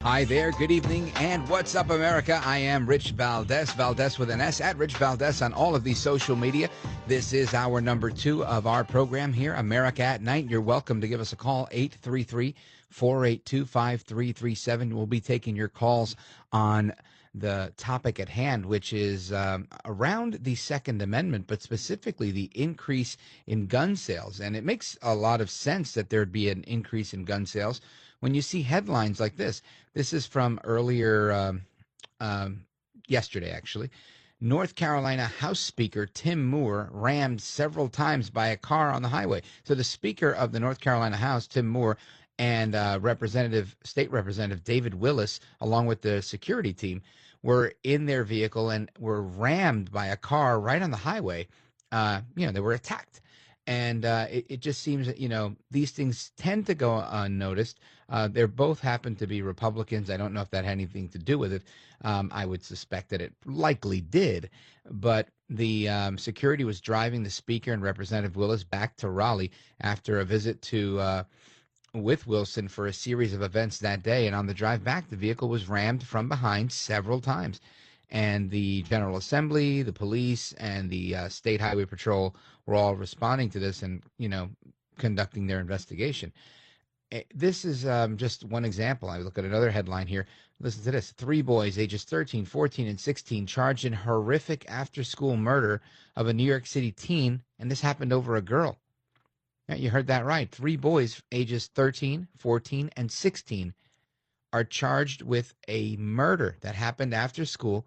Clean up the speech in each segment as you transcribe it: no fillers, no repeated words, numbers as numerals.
Hi there, good evening, and what's up, America? I am Rich Valdes, Valdes with an S, at Rich Valdes on all of these social media. This is hour number 2 of our program here, America at Night. You're welcome to give us a call, 833-482-5337. We'll be taking your calls on the topic at hand, which is around the Second Amendment, but specifically the increase in gun sales. And it makes a lot of sense that there'd be an increase in gun sales when you see headlines like this. This is from earlier yesterday, actually. North Carolina House Speaker Tim Moore rammed several times by a car on the highway. So the Speaker of the North Carolina House, Tim Moore, and State Representative David Willis, along with the security team, were in their vehicle and were rammed by a car right on the highway. They were attacked. And it just seems that, these things tend to go unnoticed. They both happen to be Republicans. I don't know if that had anything to do with it. I would suspect that it likely did. But the security was driving the Speaker and Representative Willis back to Raleigh after a visit with Wilson for a series of events that day. And on the drive back, the vehicle was rammed from behind several times. And the General Assembly, the police, and the State Highway Patrol were all responding to this and, conducting their investigation. This is just one example. I look at another headline here. Listen to this. 3 boys, ages 13, 14, and 16, charged in horrific after-school murder of a New York City teen, and this happened over a girl. Yeah, you heard that right. 3 boys, ages 13, 14, and 16, are charged with a murder that happened after school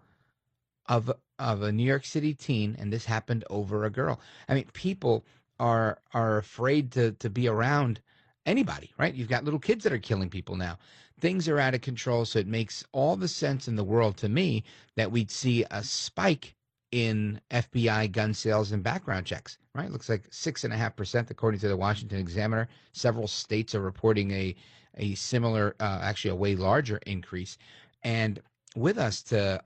of a New York City teen, and this happened over a girl. I mean, people are afraid to be around anybody, right? You've got little kids that are killing people now. Things are out of control, so it makes all the sense in the world to me that we'd see a spike in FBI gun sales and background checks, right? It looks like 6.5%, according to the Washington Examiner. Several states are reporting a similar, actually a way larger increase. And with us to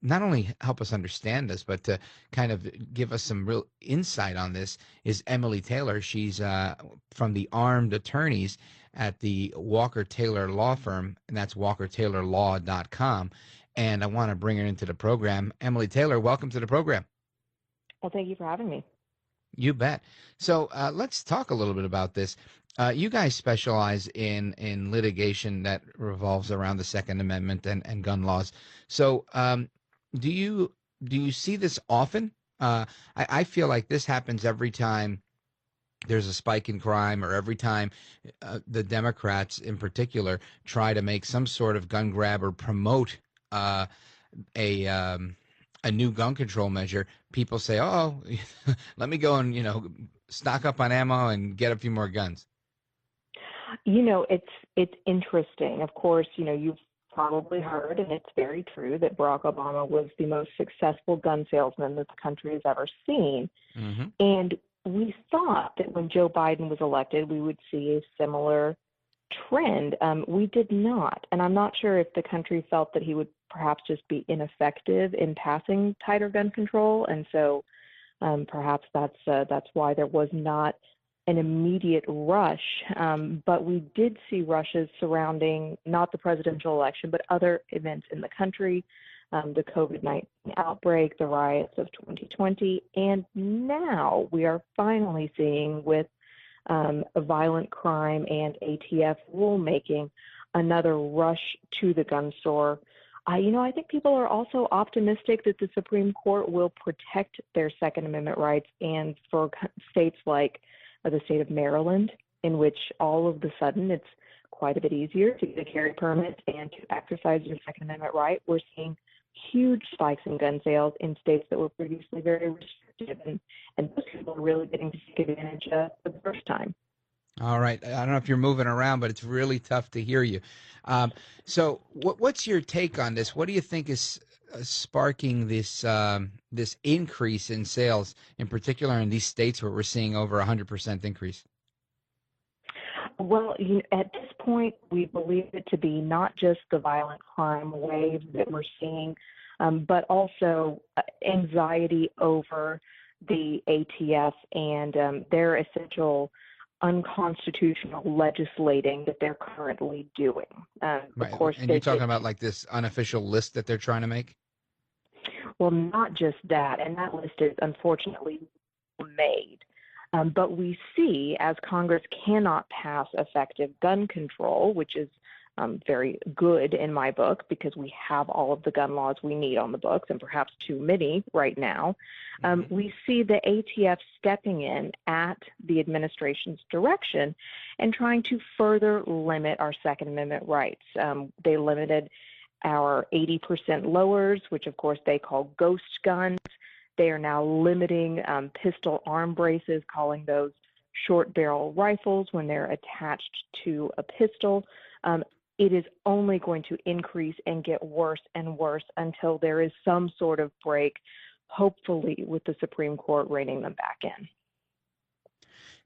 not only help us understand this, but to kind of give us some real insight on this is Emily Taylor. She's from the Armed Attorneys at the Walker Taylor Law Firm, and that's walkertaylorlaw.com. And I want to bring her into the program. Emily Taylor, welcome to the program. Well, thank you for having me. You bet. So let's talk a little bit about this. You guys specialize in litigation that revolves around the Second Amendment and gun laws. So do you see this often? I feel like this happens every time there's a spike in crime, or every time the Democrats in particular try to make some sort of gun grab or promote a new gun control measure. People say, oh, let me go and, stock up on ammo and get a few more guns. It's interesting. Of course, you've probably heard, and it's very true, that Barack Obama was the most successful gun salesman that the country has ever seen. Mm-hmm. And we thought that when Joe Biden was elected, we would see a similar trend. We did not. And I'm not sure if the country felt that he would perhaps just be ineffective in passing tighter gun control. And so perhaps that's why there was not an immediate rush. But we did see rushes surrounding not the presidential election, but other events in the country, the COVID-19 outbreak, the riots of 2020. And now we are finally seeing, with violent crime and ATF rulemaking, another rush to the gun store. I think people are also optimistic that the Supreme Court will protect their Second Amendment rights, and for states like the state of Maryland, in which all of a sudden it's quite a bit easier to get a carry permit and to exercise your Second Amendment right, we're seeing huge spikes in gun sales in states that were previously very restrictive, and those people are really getting to take advantage of for the first time. All right. I don't know if you're moving around, but it's really tough to hear you. So what's your take on this? What do you think is sparking this increase in sales, in particular in these states where we're seeing over 100% increase? Well, at this point, we believe it to be not just the violent crime wave that we're seeing, but also anxiety over the ATF and their essential unconstitutional legislating that they're currently doing. Of Right. course, And you're they talking could, about like this unofficial list that they're trying to make? well, not just that, and that list is unfortunately made. But we see as Congress cannot pass effective gun control, which is very good in my book because we have all of the gun laws we need on the books and perhaps too many right now. We see the ATF stepping in at the administration's direction and trying to further limit our Second Amendment rights. They limited our 80% lowers, which of course they call ghost guns. They are now limiting pistol arm braces, calling those short barrel rifles when they're attached to a pistol. It is only going to increase and get worse and worse until there is some sort of break, hopefully with the Supreme Court reining them back in.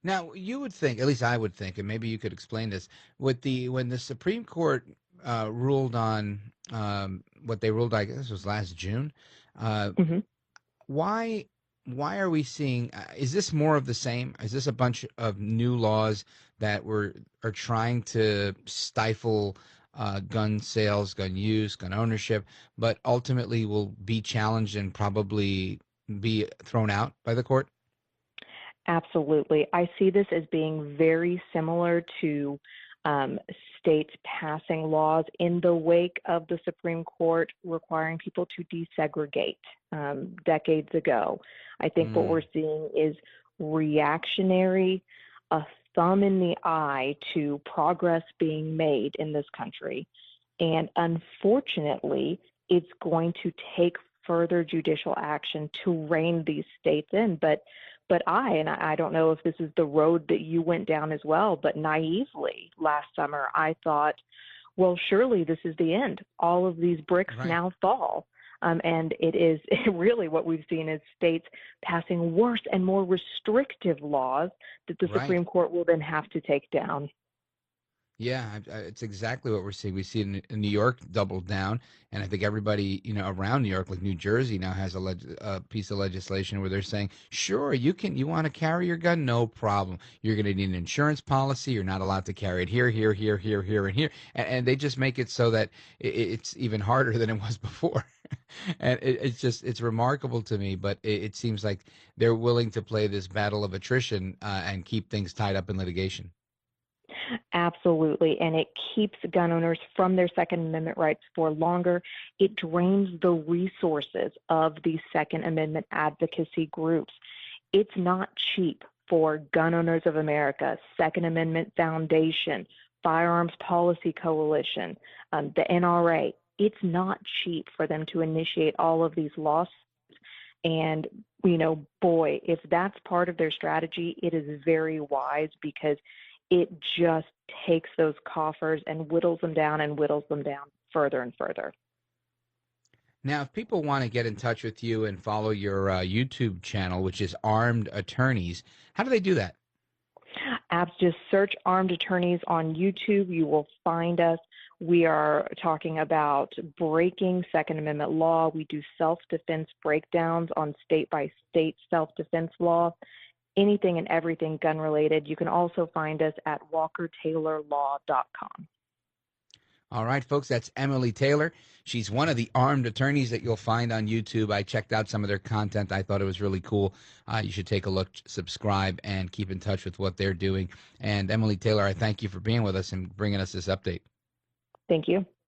Now, you would think, at least I would think, and maybe you could explain this, when the Supreme Court ruled on what they ruled, I guess it was last June. Mm-hmm. Why are we seeing? Is this more of the same? Is this a bunch of new laws that are trying to stifle gun sales, gun use, gun ownership, but ultimately will be challenged and probably be thrown out by the court? Absolutely. I see this as being very similar to states passing laws in the wake of the Supreme Court requiring people to desegregate decades ago. I think what we're seeing is reactionary, a thumb in the eye to progress being made in this country. And unfortunately, it's going to take further judicial action to rein these states in. But I don't know if this is the road that you went down as well, but naively last summer, I thought, well, surely this is the end. All of these bricks now fall. And it is really what we've seen is states passing worse and more restrictive laws that the Supreme Court will then have to take down. Yeah, it's exactly what we're seeing. We see in New York doubled down, and I think everybody, around New York, like New Jersey, now has a piece of legislation where they're saying, sure, you want to carry your gun, no problem. You're going to need an insurance policy. You're not allowed to carry it here, here, here, here, here, and here, and they just make it so that it's even harder than it was before. And it's remarkable to me, but it seems like they're willing to play this battle of attrition and keep things tied up in litigation. Absolutely. And it keeps gun owners from their Second Amendment rights for longer. It drains the resources of these Second Amendment advocacy groups. It's not cheap for Gun Owners of America, Second Amendment Foundation, Firearms Policy Coalition, the NRA. It's not cheap for them to initiate all of these lawsuits. And, boy, if that's part of their strategy, it is very wise because it just takes those coffers and whittles them down further and further. Now, if people want to get in touch with you and follow your YouTube channel, which is Armed Attorneys, how do they do that? Just search Armed Attorneys on YouTube. You will find us. We are talking about breaking Second Amendment law. We do self-defense breakdowns on state-by-state self-defense law. Anything and everything gun-related. You can also find us at walkertaylorlaw.com. All right, folks, that's Emily Taylor. She's one of the armed attorneys that you'll find on YouTube. I checked out some of their content. I thought it was really cool. You should take a look, subscribe, and keep in touch with what they're doing. And Emily Taylor, I thank you for being with us and bringing us this update. Thank you.